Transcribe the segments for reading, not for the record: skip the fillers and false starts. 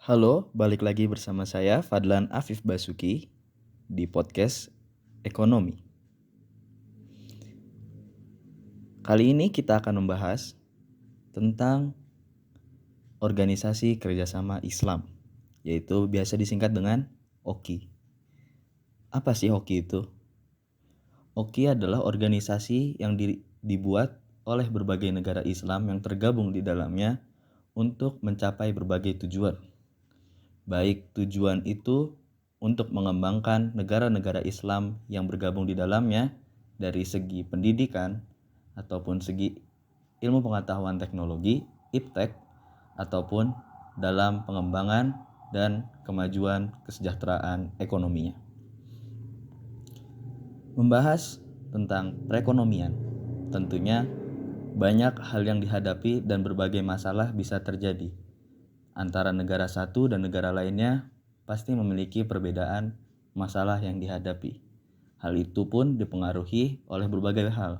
Halo, balik lagi bersama saya Fadlan Afif Basuki di podcast Ekonomi. Kali ini kita akan membahas tentang Organisasi Kerjasama Islam, yaitu biasa disingkat dengan OKI. Apa sih OKI itu? OKI adalah organisasi yang dibuat oleh berbagai negara Islam yang tergabung di dalamnya untuk mencapai berbagai tujuan. Baik tujuan itu untuk mengembangkan negara-negara Islam yang bergabung di dalamnya dari segi pendidikan ataupun segi ilmu pengetahuan teknologi, iptek, ataupun dalam pengembangan dan kemajuan kesejahteraan ekonominya. Membahas tentang perekonomian, tentunya banyak hal yang dihadapi dan berbagai masalah bisa terjadi. Antara negara satu dan negara lainnya pasti memiliki perbedaan masalah yang dihadapi. Hal itu pun dipengaruhi oleh berbagai hal,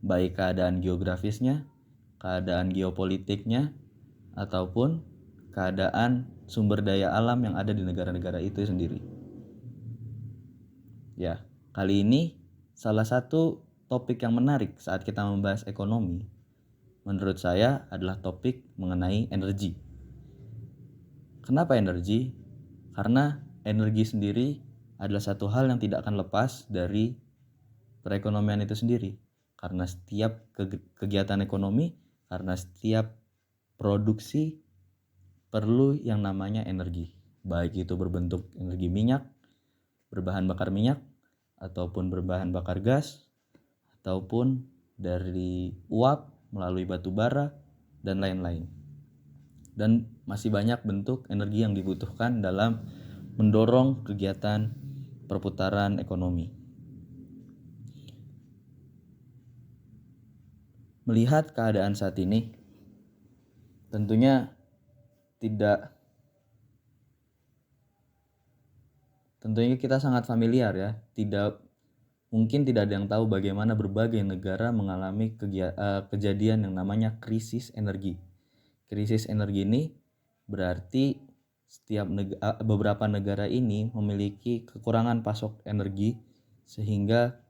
baik keadaan geografisnya, keadaan geopolitiknya, ataupun keadaan sumber daya alam yang ada di negara-negara itu sendiri. Ya, kali ini salah satu topik yang menarik saat kita membahas ekonomi, menurut saya adalah topik mengenai energi. Kenapa energi? Karena energi sendiri adalah satu hal yang tidak akan lepas dari perekonomian itu sendiri. Karena setiap kegiatan ekonomi, karena setiap produksi perlu yang namanya energi. Baik itu berbentuk energi minyak, berbahan bakar minyak, ataupun berbahan bakar gas, ataupun dari uap melalui batu bara, dan lain-lain. Dan masih banyak bentuk energi yang dibutuhkan dalam mendorong kegiatan perputaran ekonomi. Melihat keadaan saat ini, tentunya kita sangat familiar ya. Mungkin tidak ada yang tahu bagaimana berbagai negara mengalami kejadian yang namanya krisis energi. Krisis energi ini berarti beberapa negara ini memiliki kekurangan pasok energi sehingga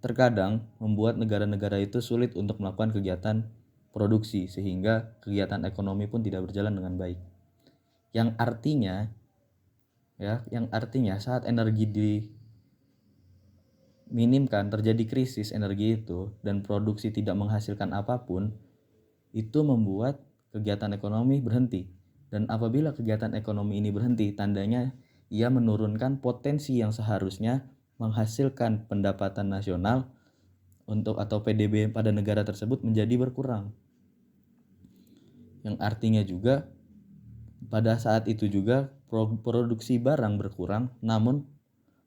terkadang membuat negara-negara itu sulit untuk melakukan kegiatan produksi sehingga kegiatan ekonomi pun tidak berjalan dengan baik. Yang artinya saat energi diminimkan, terjadi krisis energi itu dan produksi tidak menghasilkan apapun, itu membuat kegiatan ekonomi berhenti. Dan apabila kegiatan ekonomi ini berhenti, tandanya ia menurunkan potensi yang seharusnya menghasilkan pendapatan nasional atau PDB pada negara tersebut menjadi berkurang. Yang artinya juga pada saat itu juga produksi barang berkurang, namun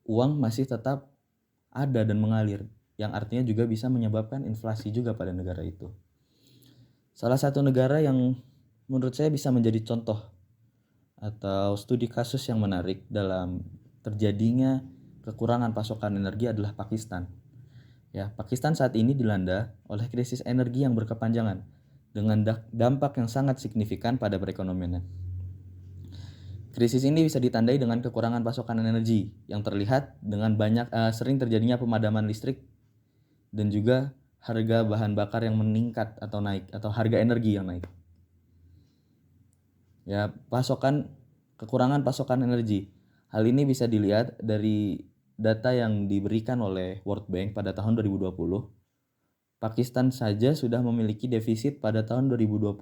uang masih tetap ada dan mengalir, yang artinya juga bisa menyebabkan inflasi juga pada negara itu. Salah satu negara yang menurut saya bisa menjadi contoh atau studi kasus yang menarik dalam terjadinya kekurangan pasokan energi adalah Pakistan. Ya, Pakistan saat ini dilanda oleh krisis energi yang berkepanjangan dengan dampak yang sangat signifikan pada perekonomian. Krisis ini bisa ditandai dengan kekurangan pasokan energi yang terlihat dengan sering terjadinya pemadaman listrik dan juga harga bahan bakar yang meningkat atau naik atau harga energi yang naik. Ya, kekurangan pasokan energi. Hal ini bisa dilihat dari data yang diberikan oleh World Bank pada tahun 2020. Pakistan saja sudah memiliki defisit pada tahun 2020,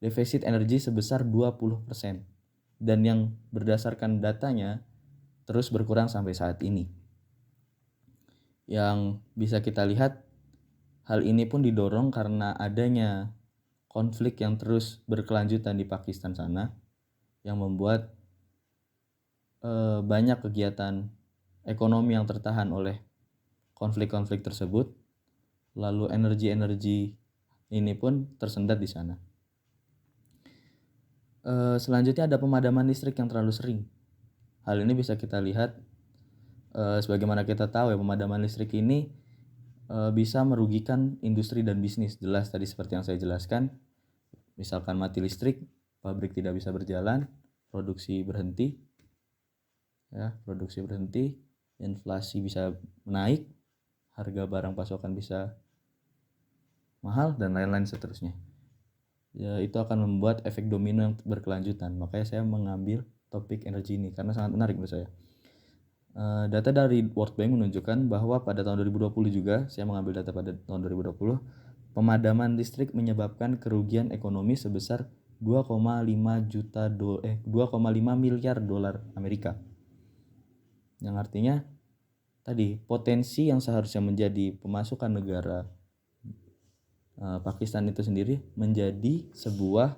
defisit energi sebesar 20%. Dan yang berdasarkan datanya terus berkurang sampai saat ini. Yang bisa kita lihat, hal ini pun didorong karena adanya konflik yang terus berkelanjutan di Pakistan sana yang membuat banyak kegiatan ekonomi yang tertahan oleh konflik-konflik tersebut. Lalu energi-energi ini pun tersendat di sana. Selanjutnya ada pemadaman listrik yang terlalu sering. Hal ini bisa kita lihat sebagaimana kita tahu ya, pemadaman listrik ini bisa merugikan industri dan bisnis. Jelas tadi seperti yang saya jelaskan, misalkan mati listrik, pabrik tidak bisa berjalan, produksi berhenti, inflasi bisa naik, harga barang pasokan bisa mahal, dan lain-lain seterusnya. Ya, itu akan membuat efek domino yang berkelanjutan. Makanya saya mengambil topik energi ini karena sangat menarik menurut saya. Data dari World Bank menunjukkan bahwa pada tahun 2020 juga, saya mengambil data pada tahun 2020, pemadaman listrik menyebabkan kerugian ekonomi sebesar 2,5 miliar dolar Amerika. Yang artinya tadi potensi yang seharusnya menjadi pemasukan negara Pakistan itu sendiri menjadi sebuah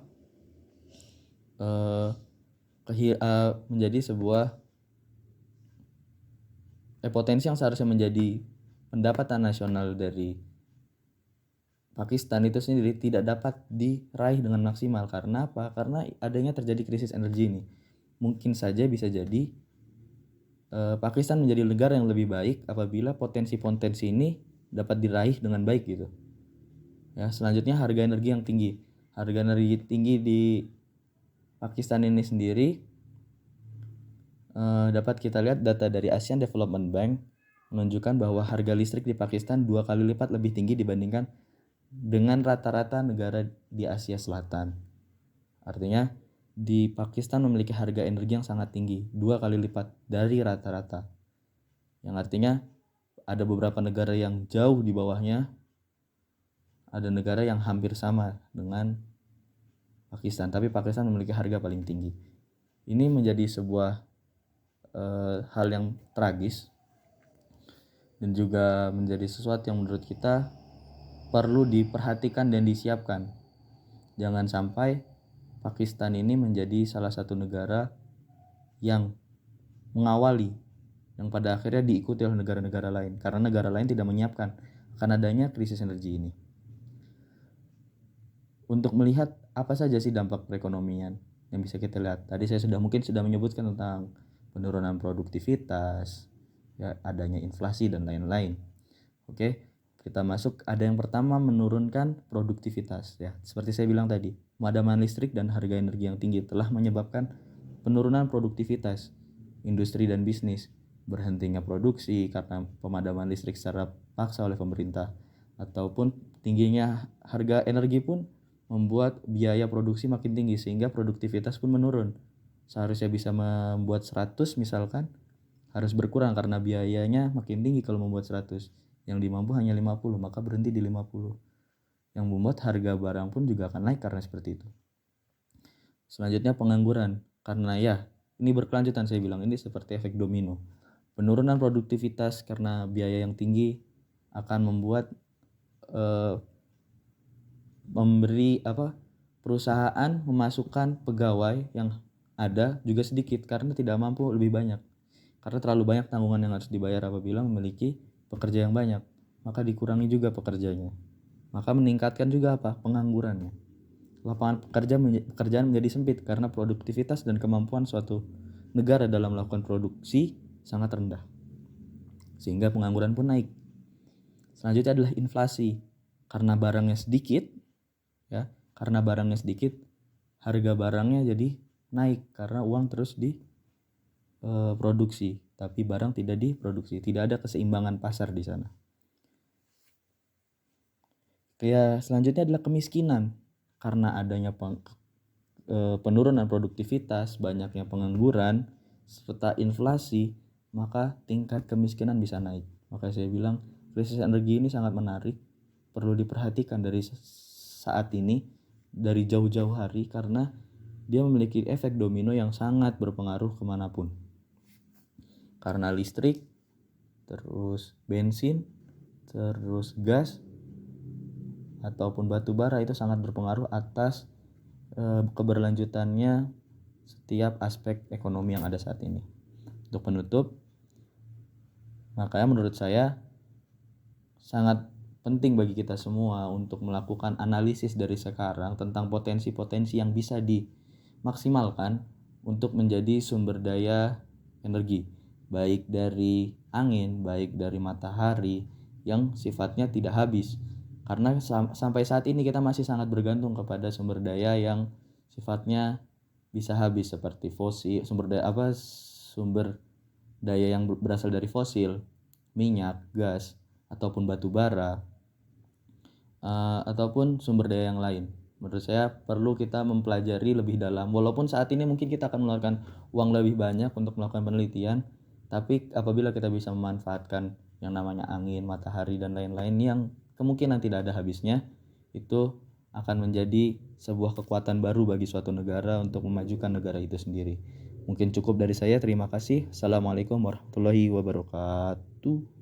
potensi yang seharusnya menjadi pendapatan nasional dari Pakistan itu sendiri tidak dapat diraih dengan maksimal. Karena apa? Karena adanya terjadi krisis energi ini. Mungkin saja bisa jadi Pakistan menjadi negara yang lebih baik apabila potensi-potensi ini dapat diraih dengan baik gitu. Ya, selanjutnya harga energi yang tinggi. Harga energi tinggi di Pakistan ini sendiri dapat kita lihat data dari Asian Development Bank menunjukkan bahwa harga listrik di Pakistan 2 kali lipat lebih tinggi dibandingkan dengan rata-rata negara di Asia Selatan. Artinya di Pakistan memiliki harga energi yang sangat tinggi, 2 kali lipat dari rata-rata. Yang artinya ada beberapa negara yang jauh di bawahnya, ada negara yang hampir sama dengan Pakistan, tapi Pakistan memiliki harga paling tinggi. Ini menjadi sebuah hal yang tragis dan juga menjadi sesuatu yang menurut kita perlu diperhatikan dan disiapkan. Jangan sampai Pakistan ini menjadi salah satu negara yang mengawali, yang pada akhirnya diikuti oleh negara-negara lain, karena negara lain tidak menyiapkan akan adanya krisis energi ini. Untuk melihat apa saja sih dampak perekonomian yang bisa kita lihat, tadi saya sudah menyebutkan tentang penurunan produktivitas, ya, adanya inflasi dan lain-lain. Oke, kita masuk, ada yang pertama menurunkan produktivitas, ya. Seperti saya bilang tadi, pemadaman listrik dan harga energi yang tinggi telah menyebabkan penurunan produktivitas industri dan bisnis, berhentinya produksi karena pemadaman listrik secara paksa oleh pemerintah, ataupun tingginya harga energi pun membuat biaya produksi makin tinggi sehingga produktivitas pun menurun. Seharusnya bisa membuat 100 misalkan, harus berkurang karena biayanya makin tinggi kalau membuat 100. Yang dimampu hanya 50, maka berhenti di 50. Yang membuat harga barang pun juga akan naik karena seperti itu. Selanjutnya pengangguran, karena ya ini berkelanjutan, saya bilang ini seperti efek domino. Penurunan produktivitas karena biaya yang tinggi akan membuat perusahaan memasukkan pegawai yang ada juga sedikit karena tidak mampu lebih banyak. Karena terlalu banyak tanggungan yang harus dibayar apabila memiliki pekerja yang banyak, maka dikurangi juga pekerjanya. Maka meningkatkan juga penganggurannya. Lapangan pekerjaan menjadi sempit karena produktivitas dan kemampuan suatu negara dalam melakukan produksi sangat rendah, sehingga pengangguran pun naik. Selanjutnya adalah inflasi. Karena barangnya sedikit, harga barangnya jadi naik karena uang terus diproduksi, tapi barang tidak diproduksi, tidak ada keseimbangan pasar di sana. Selanjutnya adalah kemiskinan. Karena adanya penurunan produktivitas, banyaknya pengangguran, serta inflasi, maka tingkat kemiskinan bisa naik. Maka saya bilang krisis energi ini sangat menarik, perlu diperhatikan dari saat ini, dari jauh-jauh hari, karena dia memiliki efek domino yang sangat berpengaruh kemanapun. Karena listrik, terus bensin, terus gas, ataupun batu bara itu sangat berpengaruh atas keberlanjutannya setiap aspek ekonomi yang ada saat ini. Untuk penutup, makanya menurut saya sangat penting bagi kita semua untuk melakukan analisis dari sekarang tentang potensi-potensi yang bisa dimaksimalkan untuk menjadi sumber daya energi, baik dari angin, baik dari matahari, yang sifatnya tidak habis. Karena sampai saat ini kita masih sangat bergantung kepada sumber daya yang sifatnya bisa habis seperti fosil, sumber daya yang berasal dari fosil, minyak, gas, ataupun batu bara, ataupun sumber daya yang lain. Menurut saya perlu kita mempelajari lebih dalam. Walaupun saat ini mungkin kita akan mengeluarkan uang lebih banyak untuk melakukan penelitian, tapi apabila kita bisa memanfaatkan yang namanya angin, matahari, dan lain-lain yang kemungkinan tidak ada habisnya, itu akan menjadi sebuah kekuatan baru bagi suatu negara untuk memajukan negara itu sendiri. Mungkin cukup dari saya. Terima kasih. Assalamualaikum warahmatullahi wabarakatuh.